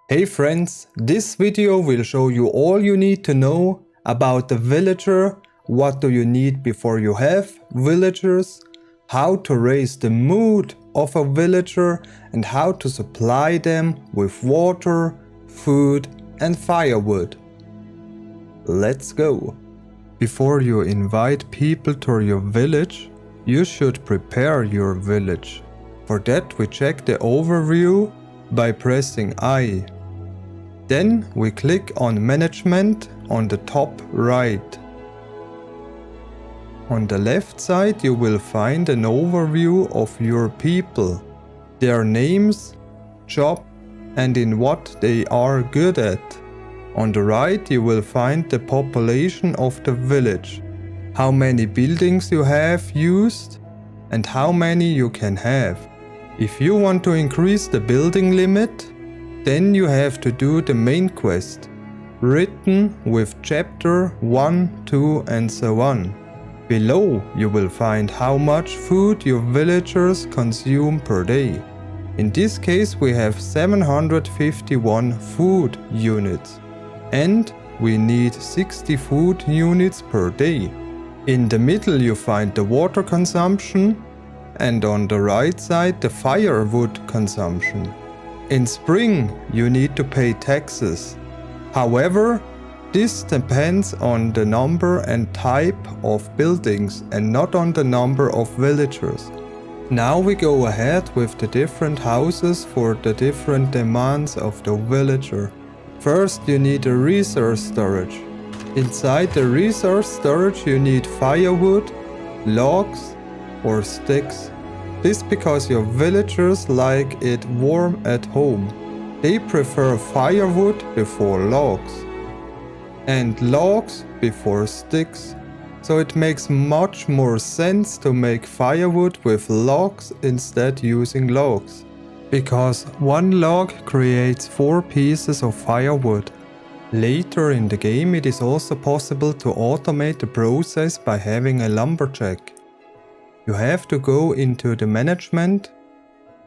Hey friends, this video will show you all you need to know about the villager, what do you need before you have villagers, how to raise the mood of a villager and how to supply them with water, food and firewood. Let's go! Before you invite people to your village, you should prepare your village. For that we check the overview by pressing I. Then we click on Management on the top right. On the left side you will find an overview of your people, their names, job and in what they are good at. On the right you will find the population of the village, how many buildings you have used and how many you can have. If you want to increase the building limit, then you have to do the main quest, written with chapter 1, 2 and so on. Below you will find how much food your villagers consume per day. In this case we have 751 food units and we need 60 food units per day. In the middle you find the water consumption and on the right side the firewood consumption. In spring you need to pay taxes. However, this depends on the number and type of buildings and not on the number of villagers. Now we go ahead with the different houses for the different demands of the villager. First you need a resource storage. Inside the resource storage you need firewood, logs or sticks. This because your villagers like it warm at home. They prefer firewood before logs and logs before sticks. So it makes much more sense to make firewood with logs instead using logs. Because one log creates 4 pieces of firewood. Later in the game it is also possible to automate the process by having a lumberjack. You have to go into the management,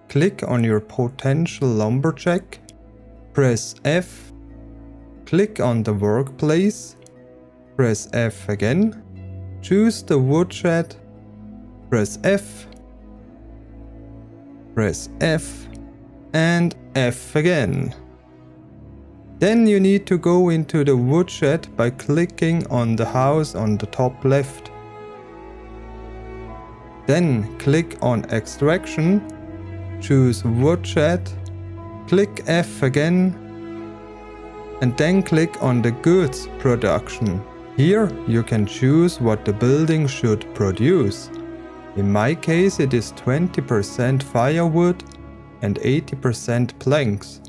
click on your potential lumberjack, press F, click on the workplace, press F again, choose the woodshed, press F and F again. Then you need to go into the woodshed by clicking on the house on the top left. Then click on Extraction, choose Woodshed, click F again and then click on the Goods Production. Here you can choose what the building should produce. In my case it is 20% firewood and 80% planks.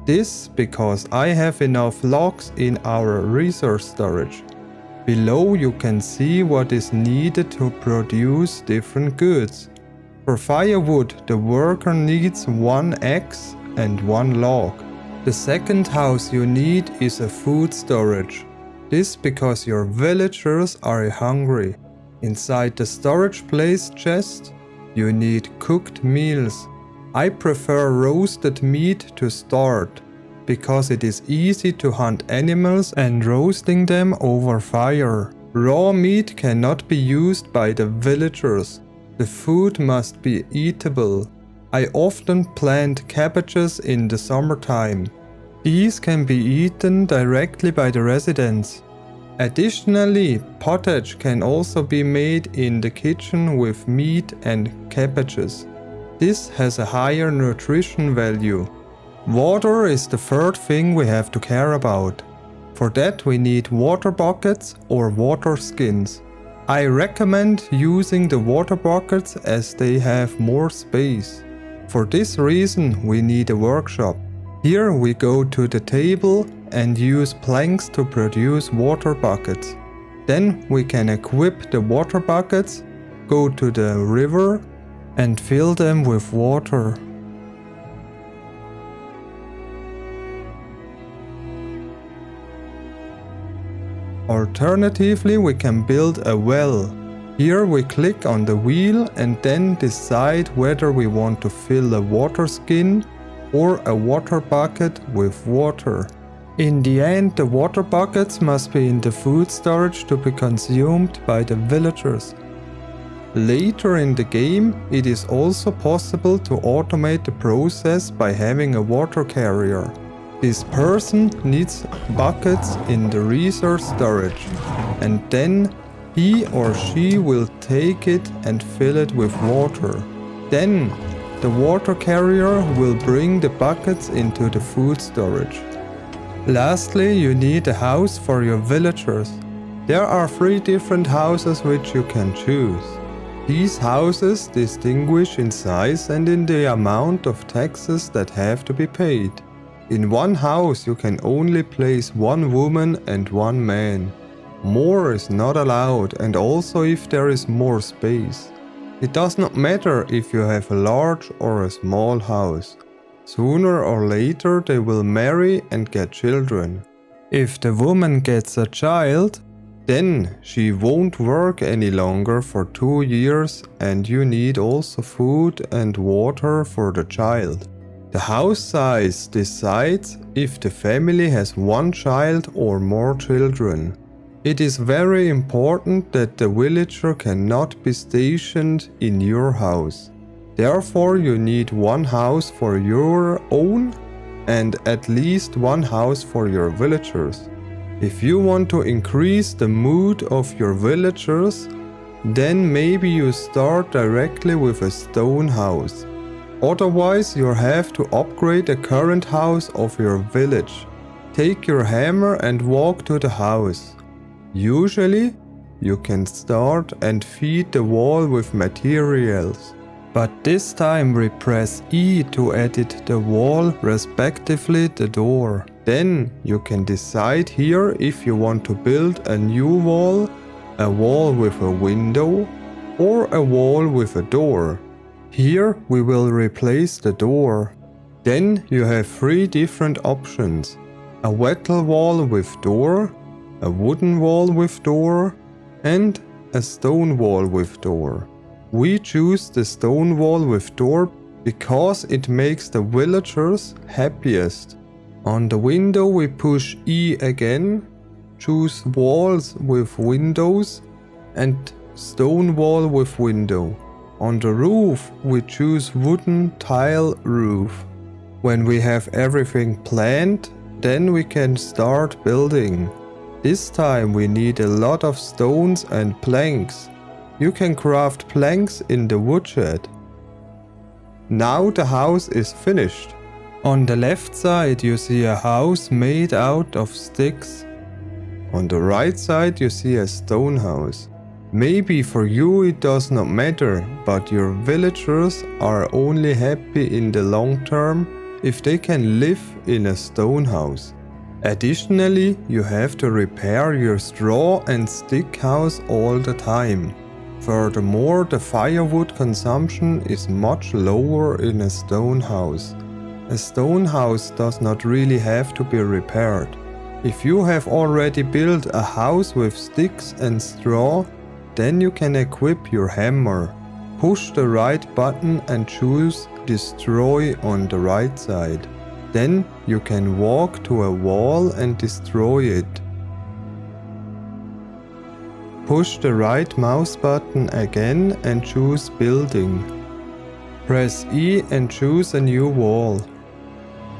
This because I have enough logs in our resource storage. Below you can see what is needed to produce different goods. For firewood the worker needs 1 axe and 1 log. The second house you need is a food storage. This because your villagers are hungry. Inside the storage place chest you need cooked meals. I prefer roasted meat to start, because it is easy to hunt animals and roasting them over fire. Raw meat cannot be used by the villagers. The food must be eatable. I often plant cabbages in the summertime. These can be eaten directly by the residents. Additionally, pottage can also be made in the kitchen with meat and cabbages. This has a higher nutrition value. Water is the third thing we have to care about. For that we need water buckets or waterskins. I recommend using the water buckets as they have more space. For this reason we need a workshop. Here we go to the table and use planks to produce water buckets. Then we can equip the water buckets, go to the river and fill them with water. Alternatively, we can build a well. Here we click on the wheel and then decide whether we want to fill a waterskin or a water bucket with water. In the end, the water buckets must be in the food storage to be consumed by the villagers. Later in the game, it is also possible to automate the process by having a water carrier. This person needs buckets in the resource storage, and then he or she will take it and fill it with water. Then the water carrier will bring the buckets into the food storage. Lastly, you need a house for your villagers. There are 3 different houses which you can choose. These houses distinguish in size and in the amount of taxes that have to be paid. In one house you can only place 1 woman and 1 man. More is not allowed, and also if there is more space. It does not matter if you have a large or a small house. Sooner or later they will marry and get children. If the woman gets a child, then she won't work any longer for 2 years, and you need also food and water for the child. The house size decides if the family has 1 child or more children. It is very important that the villager cannot be stationed in your house. Therefore, you need 1 house for your own and at least 1 house for your villagers. If you want to increase the mood of your villagers, then maybe you start directly with a stone house. Otherwise, you have to upgrade the current house of your village. Take your hammer and walk to the house. Usually, you can start and feed the wall with materials. But this time we press E to edit the wall, respectively the door. Then you can decide here if you want to build a new wall, a wall with a window, or a wall with a door. Here we will replace the door. Then you have 3 different options: a wattle wall with door, a wooden wall with door, and a stone wall with door. We choose the stone wall with door because it makes the villagers happiest. On the window we push E again, choose walls with windows and stone wall with window. On the roof we choose wooden tile roof. When we have everything planned, then we can start building. This time we need a lot of stones and planks. You can craft planks in the woodshed. Now the house is finished. On the left side you see a house made out of sticks. On the right side you see a stone house. Maybe for you it does not matter, but your villagers are only happy in the long term if they can live in a stone house. Additionally, you have to repair your straw and stick house all the time. Furthermore, the firewood consumption is much lower in a stone house. A stone house does not really have to be repaired. If you have already built a house with sticks and straw, then you can equip your hammer. Push the right button and choose Destroy on the right side. Then you can walk to a wall and destroy it. Push the right mouse button again and choose Building. Press E and choose a new wall.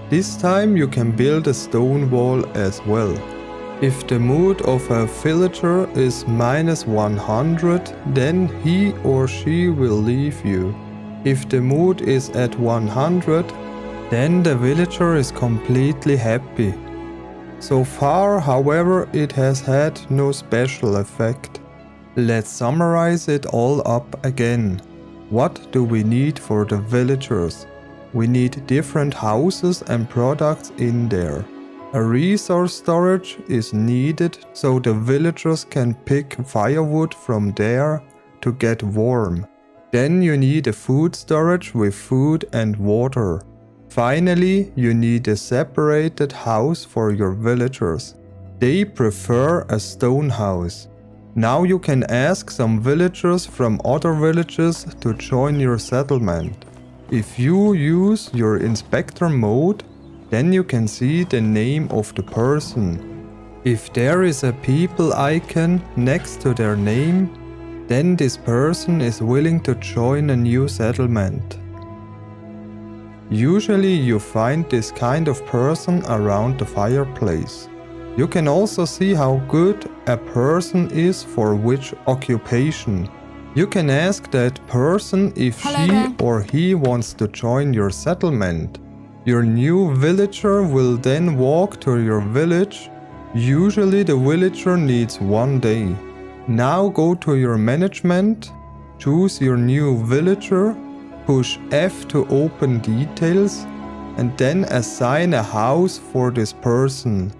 This time you can build a stone wall as well. If the mood of a villager is -100, then he or she will leave you. If the mood is at 100, then the villager is completely happy. So far, however, it has had no special effect. Let's summarize it all up again. What do we need for the villagers? We need different houses and products in there. A resource storage is needed so the villagers can pick firewood from there to get warm. Then you need a food storage with food and water. Finally, you need a separated house for your villagers. They prefer a stone house. Now you can ask some villagers from other villages to join your settlement. If you use your inspector mode, then you can see the name of the person. If there is a people icon next to their name, then this person is willing to join a new settlement. Usually you find this kind of person around the fireplace. You can also see how good a person is for which occupation. You can ask that person if she or he wants to join your settlement. Your new villager will then walk to your village. Usually the villager needs 1 day. Now go to your management, choose your new villager, push F to open details, and then assign a house for this person.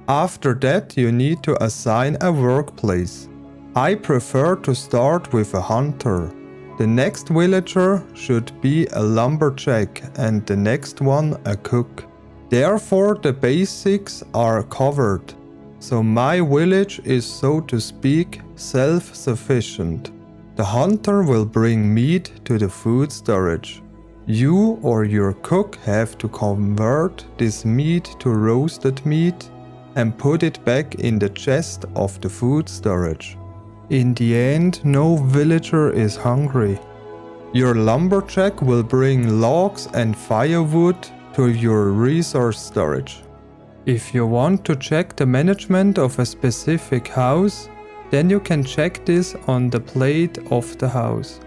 After that you need to assign a workplace. I prefer to start with a hunter. The next villager should be a lumberjack and the next one a cook. Therefore the basics are covered. So my village is, so to speak, self-sufficient. The hunter will bring meat to the food storage. You or your cook have to convert this meat to roasted meat and put it back in the chest of the food storage. In the end, no villager is hungry. Your lumberjack will bring logs and firewood to your resource storage. If you want to check the management of a specific house, then you can check this on the plate of the house.